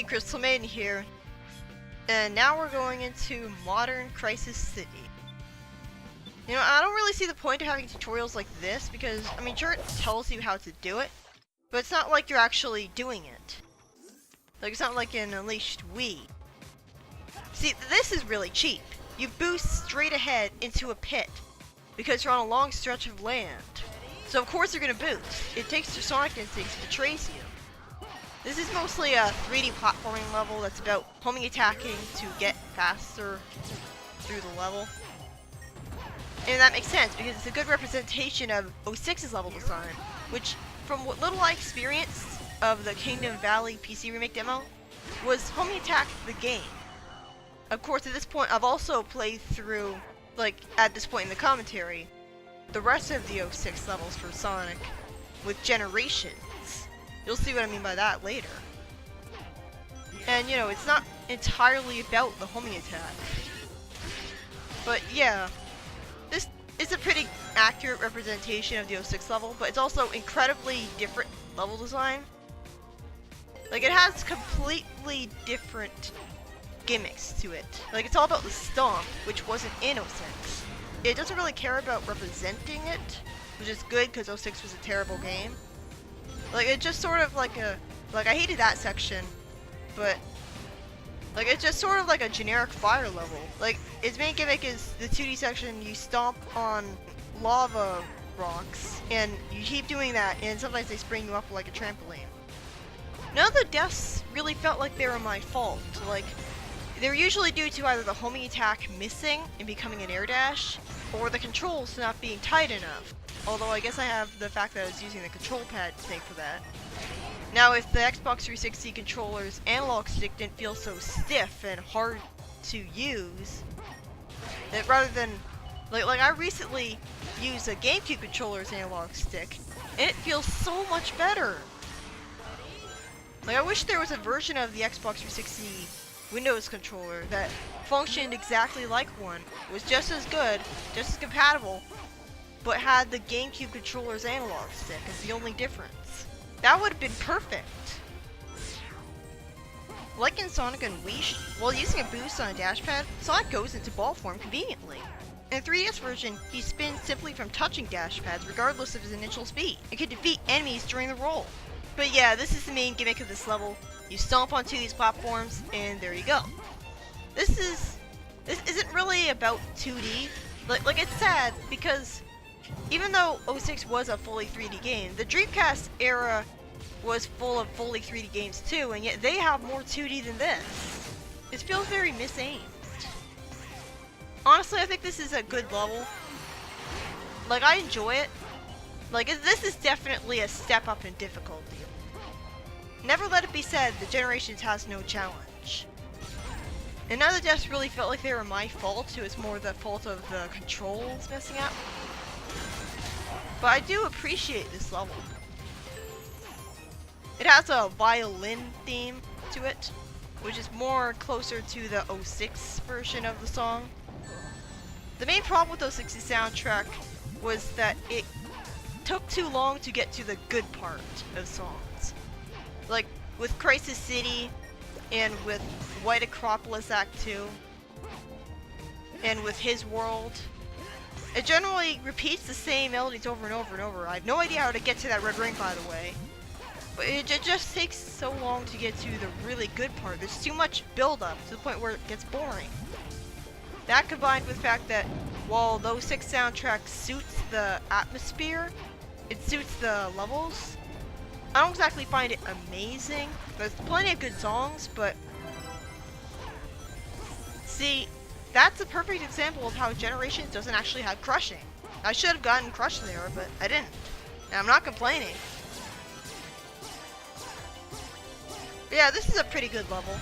Hey, Crystal Maiden here, and now we're going into Modern Crisis City. You know, I don't really see the point of having tutorials like this because, I mean, sure, it tells you how to do it, but it's not like you're actually doing it. Like, it's not like in Unleashed Wii. See, this is really cheap. You boost straight ahead into a pit because you're on a long stretch of land. So of course you're gonna boost. It takes your Sonic instincts to trace you. This is mostly a 3D platforming level that's about homing attacking to get faster through the level. And that makes sense because it's a good representation of 06's level design, which, from what little I experienced of the Kingdom Valley PC Remake demo, was homing attack the game. Of course, at this point, I've also played through, like, at this point in the commentary, the rest of the 06 levels for Sonic with Generations. You'll see what I mean by that later. And, you know, it's not entirely about the homing attack. But, yeah. This is a pretty accurate representation of the 06 level, but it's also incredibly different level design. Like, it has completely different gimmicks to it. Like, it's all about the stomp, which wasn't in 06. It doesn't really care about representing it, which is good because 06 was a terrible game. Like, it's just sort of like a, like, I hated that section, but, like, it's just sort of like a generic fire level. Like, its main gimmick is the 2D section, you stomp on lava rocks, and you keep doing that, and sometimes they spring you up like a trampoline. None of the deaths really felt like they were my fault. Like, they're usually due to either the homing attack missing and becoming an air dash, or the controls not being tight enough. Although I guess I have the fact that I was using the control pad to thank for that. Now, if the Xbox 360 controller's analog stick didn't feel so stiff and hard to use, that rather than, like I recently used a GameCube controller's analog stick, and it feels so much better. Like, I wish there was a version of the Xbox 360 Windows controller that functioned exactly like one, was just as good, just as compatible, but had the GameCube controller's analog stick as the only difference. That would have been perfect. Like in Sonic Unleashed, while using a boost on a dash pad, Sonic goes into ball form conveniently. In the 3DS version, he spins simply from touching dash pads regardless of his initial speed, and can defeat enemies during the roll. But yeah, this is the main gimmick of this level. You stomp onto these platforms, and there you go. This isn't really about 2D. Like it's sad, because even though 06 was a fully 3D game, the Dreamcast era was full of fully 3D games too, and yet they have more 2D than this. It feels very misaimed. Honestly, I think this is a good level. Like, I enjoy it. Like, this is definitely a step up in difficulty. Never let it be said that Generations has no challenge. And none of the deaths really felt like they were my fault, it was more the fault of the controls messing up. But I do appreciate this level. It has a violin theme to it, which is more closer to the 06 version of the song. The main problem with 06's soundtrack was that it took too long to get to the good part of songs. Like with Crisis City, and with White Acropolis Act 2, and with His World. It generally repeats the same melodies over and over and over. I have no idea how to get to that red ring, by the way. But it just takes so long to get to the really good part. There's too much build-up to the point where it gets boring. That combined with the fact that while the 06 soundtrack suits the atmosphere, it suits the levels, I don't exactly find it amazing. There's plenty of good songs, but see, that's a perfect example of how Generations doesn't actually have crushing. I should have gotten Crush there, but I didn't. And I'm not complaining. But yeah, this is a pretty good level.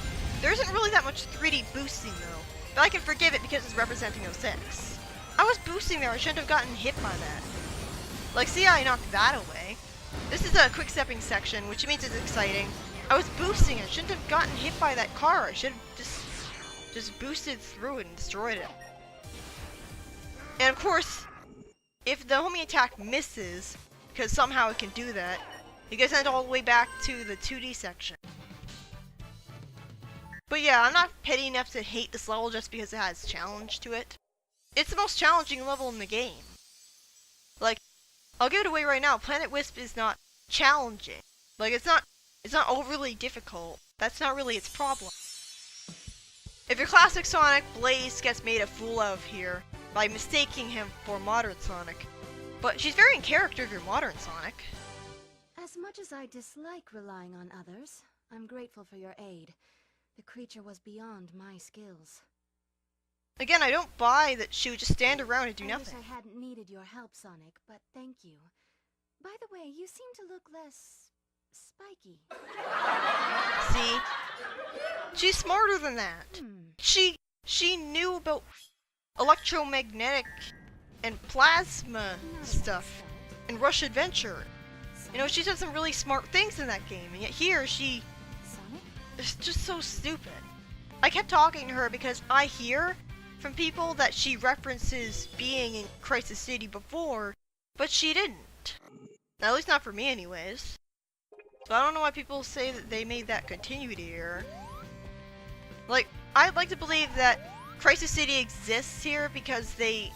There isn't really that much 3D boosting though, but I can forgive it because it's representing 06. I was boosting there, I shouldn't have gotten hit by that. Like, see how I knocked that away? This is a quick stepping section, which means it's exciting. I was boosting, I shouldn't have gotten hit by that car, I should have just boosted through it and destroyed it. And of course, if the homing attack misses, because somehow it can do that, you can send all the way back to the 2D section. But yeah, I'm not petty enough to hate this level just because it has challenge to it. It's the most challenging level in the game. Like, I'll give it away right now, Planet Wisp is not challenging. Like, it's not overly difficult. That's not really its problem. If your classic Sonic, Blaze gets made a fool of here by mistaking him for modern Sonic. But she's very in character of your modern Sonic. As much as I dislike relying on others, I'm grateful for your aid. The creature was beyond my skills. Again, I don't buy that she would just stand around and do nothing. I wish I hadn't needed your help, Sonic, but thank you. By the way, you seem to look less spiky. See? She's smarter than that. She knew about electromagnetic and plasma stuff in Rush Adventure. You know, she's done some really smart things in that game, and yet here she is just so stupid. I kept talking to her because I hear from people that she references being in Crisis City before, but she didn't. At least not for me anyways. So I don't know why people say that they made that continuity error. Like, I'd like to believe that Crisis City exists here because the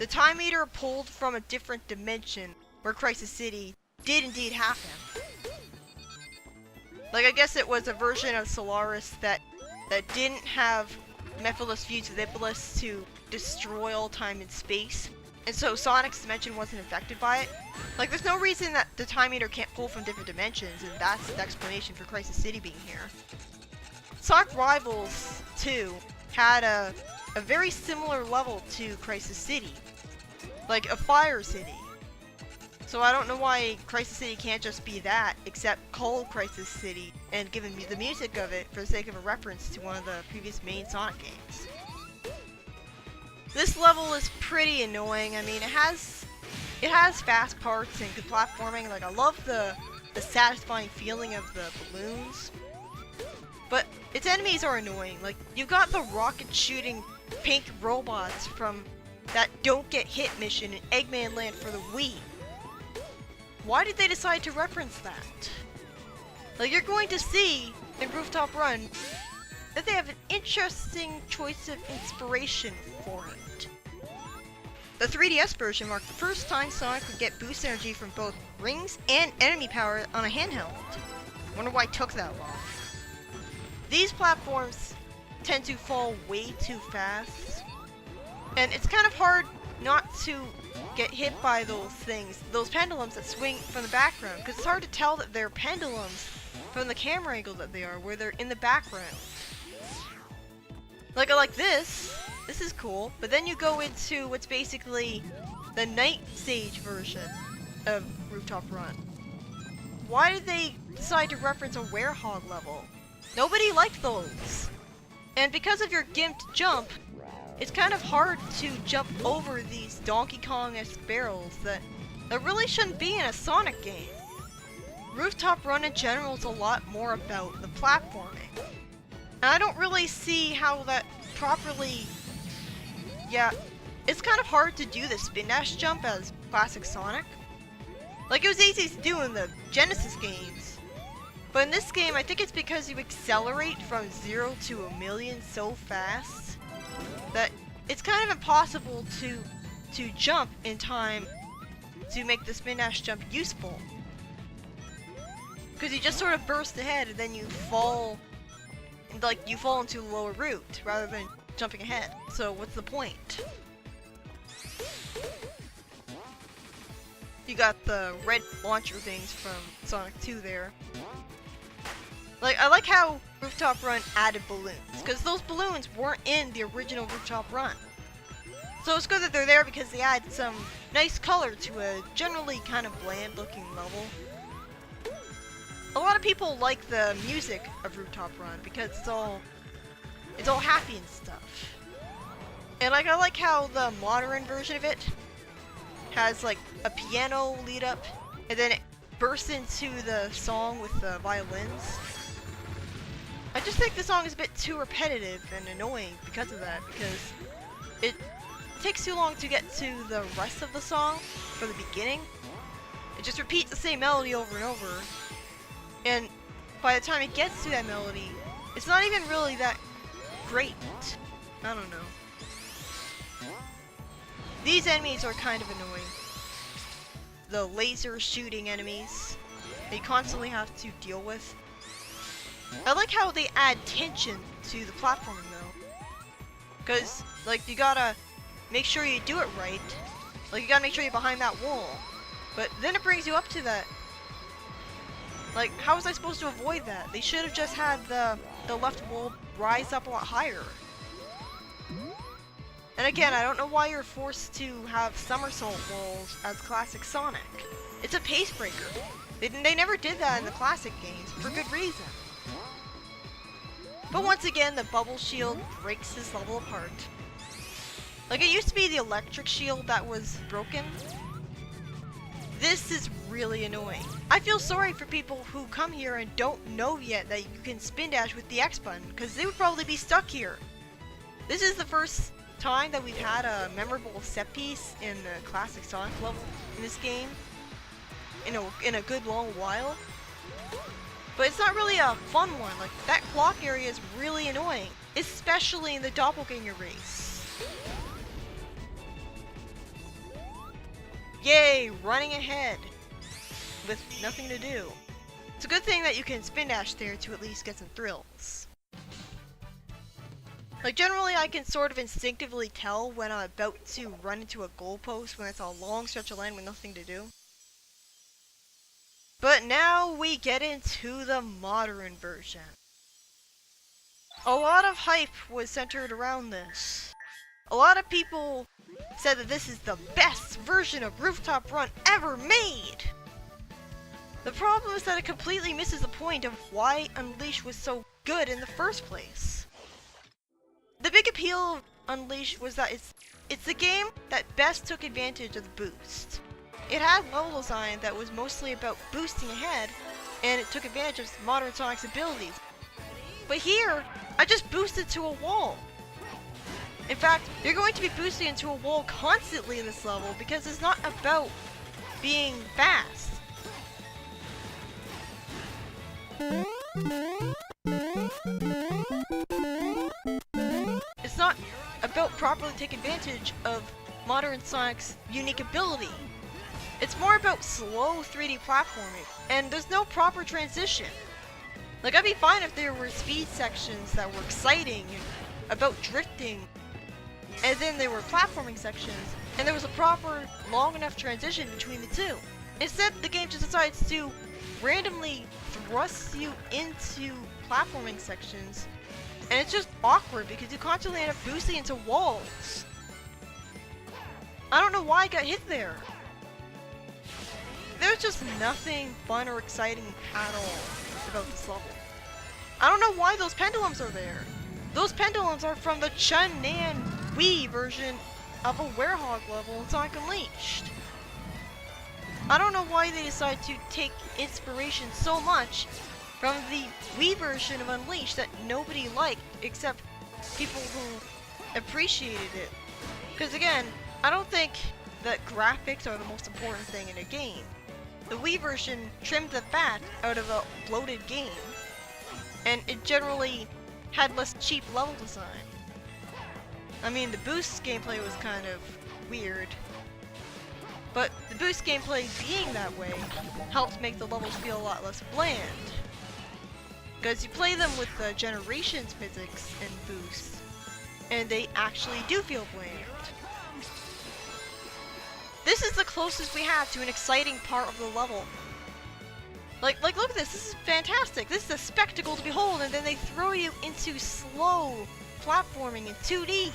Time Eater pulled from a different dimension where Crisis City did indeed happen. Like, I guess it was a version of Solaris that didn't have Mephiles fused with Iblis to destroy all time and space, and so Sonic's dimension wasn't affected by it. Like, there's no reason that the Time Eater can't pull from different dimensions, and that's the explanation for Crisis City being here. Sonic Rivals 2 had a very similar level to Crisis City, like a fire city. So I don't know why Crisis City can't just be that, except called Crisis City and given the music of it for the sake of a reference to one of the previous main Sonic games. This level is pretty annoying. I mean, it has fast parts and good platforming. Like, I love the satisfying feeling of the balloons. But its enemies are annoying. Like, you've got the rocket shooting pink robots from that Don't Get Hit mission in Eggman Land for the Wii. Why did they decide to reference that? Like, you're going to see in Rooftop Run that they have an interesting choice of inspiration for it. The 3DS version marked the first time Sonic could get boost energy from both rings and enemy power on a handheld. Wonder why it took that long. These platforms tend to fall way too fast, and it's kind of hard not to get hit by those things, those pendulums that swing from the background, because it's hard to tell that they're pendulums from the camera angle that they are, where they're in the background. Like, I like this is cool, but then you go into what's basically the night stage version of Rooftop Run. Why did they decide to reference a werehog level? Nobody liked those. And because of your gimped jump, it's kind of hard to jump over these Donkey Kong-esque barrels that really shouldn't be in a Sonic game. Rooftop Run in general is a lot more about the platforming. And I don't really see how that properly... Yeah, it's kind of hard to do the spin dash jump as classic Sonic. Like, it was easy to do in the Genesis games. But in this game, I think it's because you accelerate from 0 to 1,000,000 so fast that it's kind of impossible to jump in time to make the spin dash jump useful. Because you just sort of burst ahead and then you fall, like, you fall into the lower route rather than jumping ahead. So what's the point? You got the red launcher things from Sonic 2 there. Like, I like how Rooftop Run added balloons, because those balloons weren't in the original Rooftop Run. So it's good that they're there because they add some nice color to a generally kind of bland looking level. A lot of people like the music of Rooftop Run because it's all happy and stuff. And like, I like how the modern version of it has like a piano lead up and then it bursts into the song with the violins. I just think the song is a bit too repetitive and annoying because of that, because it takes too long to get to the rest of the song for the beginning. It just repeats the same melody over and over, and by the time it gets to that melody, It's not even really that great. I don't know. These enemies are kind of annoying. The laser shooting enemies they constantly have to deal with. I like how they add tension to the platforming though. Cause like you gotta make sure you do it right. Like you gotta make sure you're behind that wall. But then it brings you up to that. Like how was I supposed to avoid that? They should have just had the left wall rise up a lot higher. And again, I don't know why you're forced to have somersault walls as classic Sonic. It's a pace breaker. They never did that in the classic games, for good reason. But once again, the bubble shield breaks this level apart. Like it used to be the electric shield that was broken. This is really annoying. I feel sorry for people who come here and don't know yet that you can spin dash with the X button, because they would probably be stuck here. This is the first time that we've had a memorable set piece in the classic Sonic level in this game in a good long while. But it's not really a fun one. Like that clock area is really annoying, especially in the doppelganger race. Yay, running ahead with nothing to do. It's a good thing that you can spin dash there to at least get some thrills. Like generally I can sort of instinctively tell when I'm about to run into a goalpost when it's a long stretch of land with nothing to do. But now we get into the modern version. A lot of hype was centered around this. A lot of people said that this is the best version of Rooftop Run ever made! The problem is that it completely misses the point of why Unleashed was so good in the first place. The big appeal of Unleashed was that it's the game that best took advantage of the boost. It had level design that was mostly about boosting ahead, and it took advantage of modern Sonic's abilities. But here, I just boosted to a wall. In fact, you're going to be boosting into a wall constantly in this level because it's not about being fast. It's not about properly taking advantage of modern Sonic's unique ability. It's more about slow 3D platforming, and there's no proper transition. Like, I'd be fine if there were speed sections that were exciting and about drifting, and then there were platforming sections, and there was a proper, long enough transition between the two. Instead, the game just decides to randomly thrust you into platforming sections, and it's just awkward because you constantly end up boosting into walls. I don't know why I got hit there. There's just nothing fun or exciting at all about this level. I don't know why those pendulums are there. Those pendulums are from the Chun-Nan Wii version of a Werehog level in Sonic Unleashed. I don't know why they decided to take inspiration so much from the Wii version of Unleashed that nobody liked except people who appreciated it. Because again, I don't think that graphics are the most important thing in a game. The Wii version trimmed the fat out of a bloated game, and it generally had less cheap level design. I mean, the boost gameplay was kind of weird, but the boost gameplay being that way helps make the levels feel a lot less bland. Because you play them with the generations physics and boosts, and they actually do feel bland. This is the closest we have to an exciting part of the level. Like look at this. This is fantastic. This is a spectacle to behold, and then they throw you into slow platforming in 2D.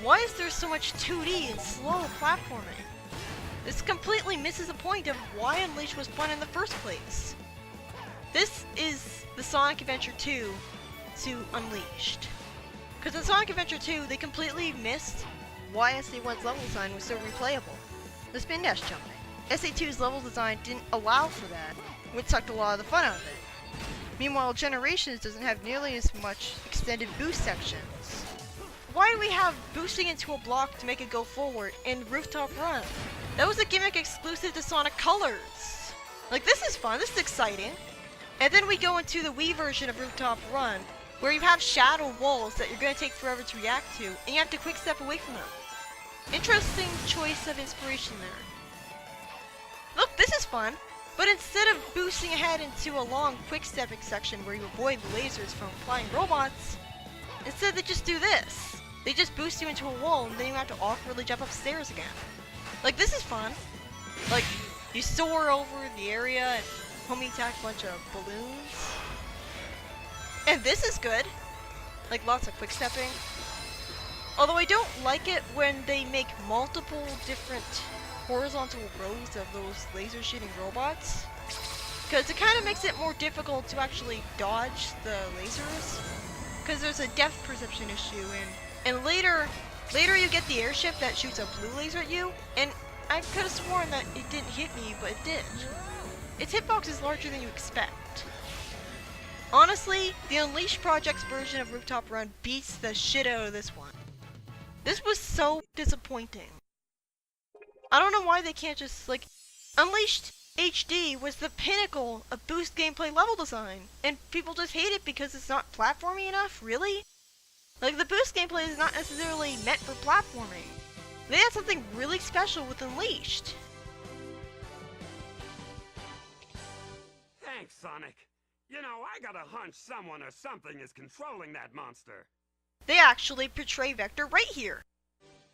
Why is there so much 2D and slow platforming? This completely misses the point of why Unleashed was fun in the first place. This is the Sonic Adventure 2 to Unleashed. Because in Sonic Adventure 2, they completely missed why SA1's level design was so replayable. The spin dash jumping. SA2's level design didn't allow for that, which sucked a lot of the fun out of it. Meanwhile, Generations doesn't have nearly as much extended boost sections. Why do we have boosting into a block to make it go forward in Rooftop Run? That was a gimmick exclusive to Sonic Colors. Like, this is fun, this is exciting. And then we go into the Wii version of Rooftop Run, where you have shadow walls that you're going to take forever to react to, and you have to quick step away from them. Interesting choice of inspiration there. Look, this is fun, but instead of boosting ahead into a long quick stepping section where you avoid the lasers from flying robots, instead they just do this. They just boost you into a wall and then you have to awkwardly jump upstairs again. Like, this is fun. Like, you soar over the area and homie attack a bunch of balloons. And this is good. Like, lots of quick stepping. Although I don't like it when they make multiple different horizontal rows of those laser shooting robots. Because it kind of makes it more difficult to actually dodge the lasers. Because there's a depth perception issue, and later you get the airship that shoots a blue laser at you, and I could have sworn that it didn't hit me, but it did. Its hitbox is larger than you expect. Honestly, the Unleashed Project's version of Rooftop Run beats the shit out of this one. This was so disappointing. I don't know why they can't just, like, Unleashed HD was the pinnacle of boost gameplay level design, and people just hate it because it's not platformy enough, really? Like, the boost gameplay is not necessarily meant for platforming. They had something really special with Unleashed. Thanks, Sonic. You know, I got a hunch someone or something is controlling that monster. They actually portray Vector right here.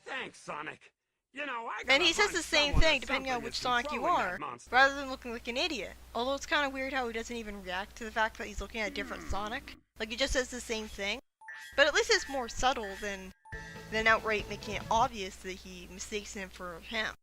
Thanks, Sonic. You know, I got And he a says hunch the same someone or thing depending on something which is Sonic you controlling are, that monster. rather than looking like an idiot. Although it's kind of weird how he doesn't even react to the fact that he's looking at a different Sonic. Like, he just says the same thing. But at least it's more subtle than outright making it obvious that he mistakes him for him.